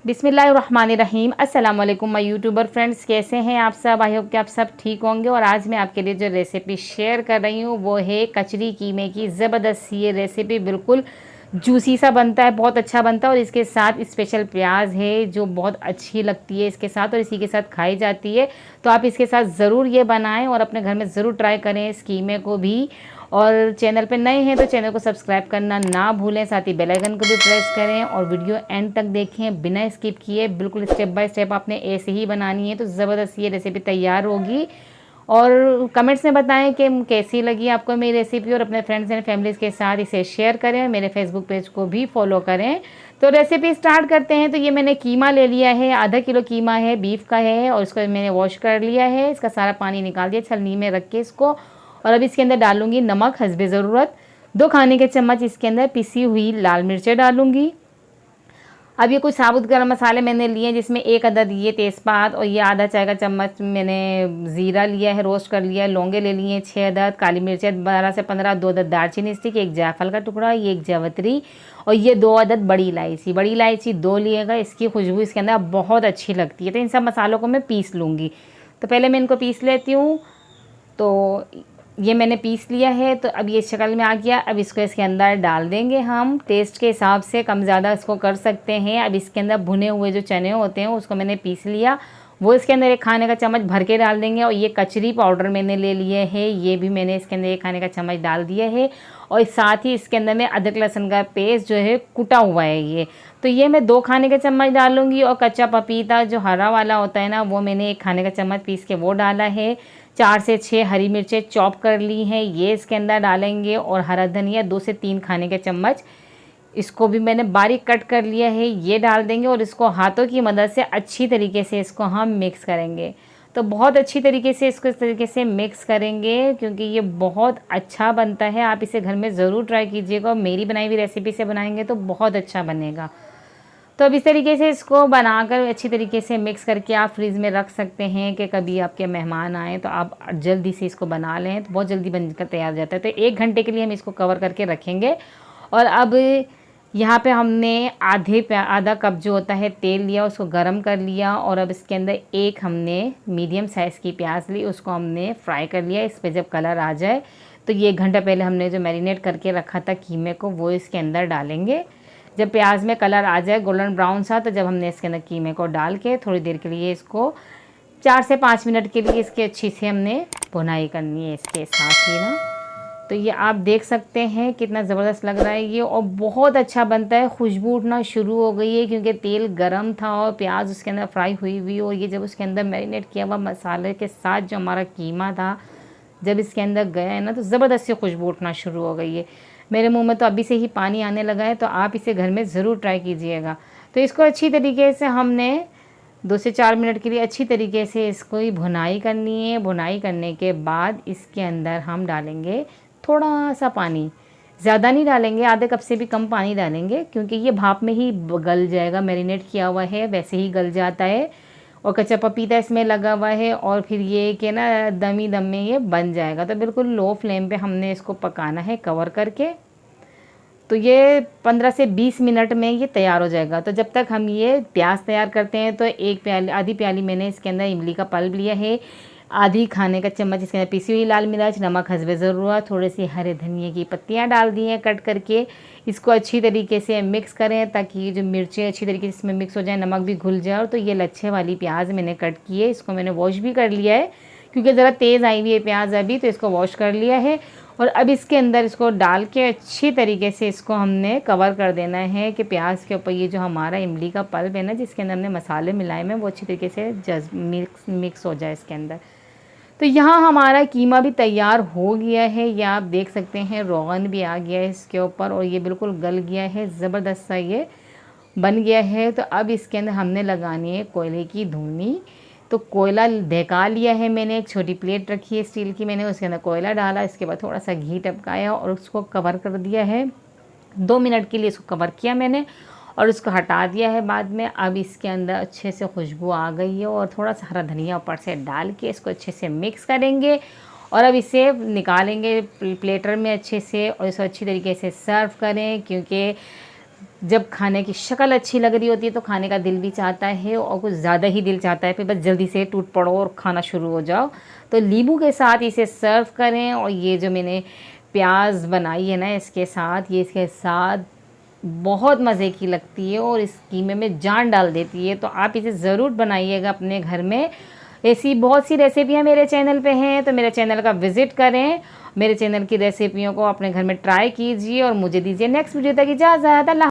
बिस्मिल्लाहिर्रहमानिर्रहीम। अस्सलाम वालेकुम माय यूट्यूबर फ्रेंड्स, कैसे हैं आप सब। आई होप कि आप सब ठीक होंगे। और आज मैं आपके लिए जो रेसिपी शेयर कर रही हूँ वो है कचरी कीमे की। ज़बरदस्त ये रेसिपी बिल्कुल जूसी सा बनता है, बहुत अच्छा बनता है। और इसके साथ स्पेशल प्याज है जो बहुत अच्छी लगती है इसके साथ, और इसी के साथ खाई जाती है। तो आप इसके साथ ज़रूर ये बनाएं और अपने घर में ज़रूर ट्राई करें इस कीमे को भी। और चैनल पे नए हैं तो चैनल को सब्सक्राइब करना ना भूलें, साथ ही बेल आइकन को भी प्रेस करें और वीडियो एंड तक देखें बिना स्किप किए। बिल्कुल स्टेप बाय स्टेप आपने ऐसे ही बनानी है तो ज़बरदस्त ये रेसिपी तैयार होगी। और कमेंट्स में बताएं कि कैसी लगी आपको मेरी रेसिपी, और अपने फ्रेंड्स एंड फैमिलीज़ के साथ इसे शेयर करें और मेरे फेसबुक पेज को भी फॉलो करें। तो रेसिपी स्टार्ट करते हैं। तो ये मैंने कीमा ले लिया है, आधा किलो कीमा है, बीफ का है, और इसको मैंने वॉश कर लिया है। इसका सारा पानी निकाल दिया छलनी में रख के इसको। और अब इसके अंदर डालूंगी नमक हस्बे ज़रूरत, 2 खाने के चम्मच इसके अंदर पिसी हुई लाल मिर्चें डालूंगी। अब ये कुछ साबुत गरम मसाले मैंने लिए हैं, जिसमें 1 अदद ये तेज़पात और ये आधा चाय का चम्मच मैंने ज़ीरा लिया है, रोस्ट कर लिया है। लौंगे ले लिए हैं 6 अदद, काली मिर्चें 12 से 15, 2 अदद दालचीनी स्टिक, 1 जायफल का टुकड़ा, ये 1 जावित्री, और ये 2 अदद बड़ी इलायची 2 लिएगा। इसकी खुशबू इसके अंदर बहुत अच्छी लगती है। तो इन सब मसालों को मैं पीस लूँगी। तो पहले मैं इनको पीस लेती हूँ। तो ये मैंने पीस लिया है। तो अब ये शक्ल में आ गया। अब इसको इसके अंदर डाल देंगे हम, टेस्ट के हिसाब से कम ज़्यादा इसको कर सकते हैं। अब इसके अंदर भुने हुए जो चने होते हैं उसको मैंने पीस लिया, वो इसके अंदर 1 खाने का चम्मच भर के डाल देंगे। और ये कचरी पाउडर मैंने ले लिए है, ये भी मैंने इसके अंदर 1 खाने का चम्मच डाल दिया है। और साथ ही इसके अंदर में अदरक लहसुन का पेस्ट जो है कुटा हुआ है ये, तो ये मैं 2 खाने के चम्मच डालूंगी। और कच्चा पपीता जो हरा वाला होता है ना, वो मैंने 1 खाने का चम्मच पीस के वो डाला है। 4 से 6 हरी मिर्चें चॉप कर ली हैं, ये इसके अंदर डालेंगे। और हरा धनिया 2 से 3 खाने के चम्मच, इसको भी मैंने बारीक कट कर लिया है, ये डाल देंगे। और इसको हाथों की मदद से अच्छी तरीके से इसको हम मिक्स करेंगे। तो बहुत अच्छी तरीके से इसको इस तरीके से मिक्स करेंगे, क्योंकि ये बहुत अच्छा बनता है। आप इसे घर में ज़रूर ट्राई कीजिएगा, और मेरी बनाई हुई रेसिपी से बनाएंगे तो बहुत अच्छा बनेगा। तो अब इस तरीके से इसको बनाकर अच्छी तरीके से मिक्स करके आप फ्रीज़ में रख सकते हैं कि कभी आपके मेहमान आएँ तो आप जल्दी से इसको बना लें, तो बहुत जल्दी बनकर तैयार हो जाता है। तो 1 घंटे के लिए हम इसको कवर करके रखेंगे। और अब यहाँ पे हमने आधा कप जो होता है तेल लिया, उसको गरम कर लिया। और अब इसके अंदर 1 हमने मीडियम साइज़ की प्याज ली, उसको हमने फ्राई कर लिया। इस पर जब कलर आ जाए तो ये 1 घंटा पहले हमने जो मैरिनेट करके रखा था कीमे को, वो इसके अंदर डालेंगे। जब प्याज में कलर आ जाए गोल्डन ब्राउन सा, तो जब हमने इसके अंदर कीमे को डाल के थोड़ी देर के लिए इसको 4 से 5 मिनट के लिए इसकी अच्छी से हमने भुनाई करनी है इसके साथ ही ना। तो ये आप देख सकते हैं कितना ज़बरदस्त लग रहा है ये, और बहुत अच्छा बनता है। खुशबू उठना शुरू हो गई है क्योंकि तेल गरम था और प्याज उसके अंदर फ्राई हुई हुई। और ये जब उसके अंदर मैरिनेट किया हुआ मसाले के साथ जो हमारा कीमा था, जब इसके अंदर गया है ना, तो ज़बरदस्त सी खुशबू उठना शुरू हो गई है। मेरे मुंह में तो अभी से ही पानी आने लगा है। तो आप इसे घर में ज़रूर ट्राई कीजिएगा। तो इसको अच्छी तरीके से हमने 2 से 4 मिनट के लिए अच्छी तरीके से इसको ही भुनाई करनी है। भुनाई करने के बाद इसके अंदर हम डालेंगे थोड़ा सा पानी, ज़्यादा नहीं डालेंगे, आधे कप से भी कम पानी डालेंगे, क्योंकि ये भाप में ही गल जाएगा। मैरिनेट किया हुआ है, वैसे ही गल जाता है। और कच्चा पपीता इसमें लगा हुआ है, और फिर ये कि ना दम में ये बन जाएगा। तो बिल्कुल लो फ्लेम पे हमने इसको पकाना है कवर करके। तो ये 15 से 20 मिनट में ये तैयार हो जाएगा। तो जब तक हम ये प्याज तैयार करते हैं, तो आधी प्याली मैंने इसके अंदर इमली का पल्प लिया है, आधी खाने का चम्मच इसके अंदर पिसी हुई लाल मिर्च, नमक हस्बे ज़रूरत, थोड़े से हरे धनिए की पत्तियां डाल दी हैं कट करके। इसको अच्छी तरीके से मिक्स करें ताकि जो मिर्चें अच्छी तरीके से इसमें मिक्स हो जाए, नमक भी घुल जाए। और तो ये लच्छे वाली प्याज मैंने कट की है, इसको मैंने वॉश भी कर लिया है क्योंकि ज़रा तेज़ आई हुई है प्याज अभी, तो इसको वॉश कर लिया है। और अब इसके अंदर इसको डाल के अच्छी तरीके से इसको हमने कवर कर देना है कि प्याज के ऊपर ये जो हमारा इमली का पल्प है ना, जिसके अंदर हमने मसाले मिलाए हैं, वो अच्छी तरीके से मिक्स हो जाए इसके अंदर। तो यहाँ हमारा कीमा भी तैयार हो गया है। ये आप देख सकते हैं रोगन भी आ गया है इसके ऊपर, और ये बिल्कुल गल गया है, ज़बरदस्त सा ये बन गया है। तो अब इसके अंदर हमने लगानी है कोयले की धुनी। तो कोयला दहका लिया है मैंने, एक छोटी प्लेट रखी है स्टील की, मैंने उसके अंदर कोयला डाला, इसके बाद थोड़ा सा घी टपकाया और उसको कवर कर दिया है। 2 मिनट के लिए इसको कवर किया मैंने और उसको हटा दिया है बाद में। अब इसके अंदर अच्छे से खुशबू आ गई है, और थोड़ा सा हरा धनिया ऊपर से डाल के इसको अच्छे से मिक्स करेंगे। और अब इसे निकालेंगे प्लेटर में अच्छे से, और इसको अच्छी तरीके से सर्व करें, क्योंकि जब खाने की शक्ल अच्छी लग रही होती है तो खाने का दिल भी चाहता है और कुछ ज़्यादा ही दिल चाहता है, फिर बस जल्दी से टूट पड़ो और खाना शुरू हो जाओ। तो नींबू के साथ इसे सर्व करें और ये जो मैंने प्याज बनाई है ना इसके साथ, ये इसके साथ बहुत मज़े की लगती है और इस कीमे में जान डाल देती है। तो आप इसे ज़रूर बनाइएगा अपने घर में। ऐसी बहुत सी रेसिपियाँ मेरे चैनल पे हैं, तो मेरे चैनल का विज़िट करें, मेरे चैनल की रेसिपियों को अपने घर में ट्राई कीजिए और मुझे दीजिए नेक्स्ट वीडियो तक इजाज़त। अल्लाह।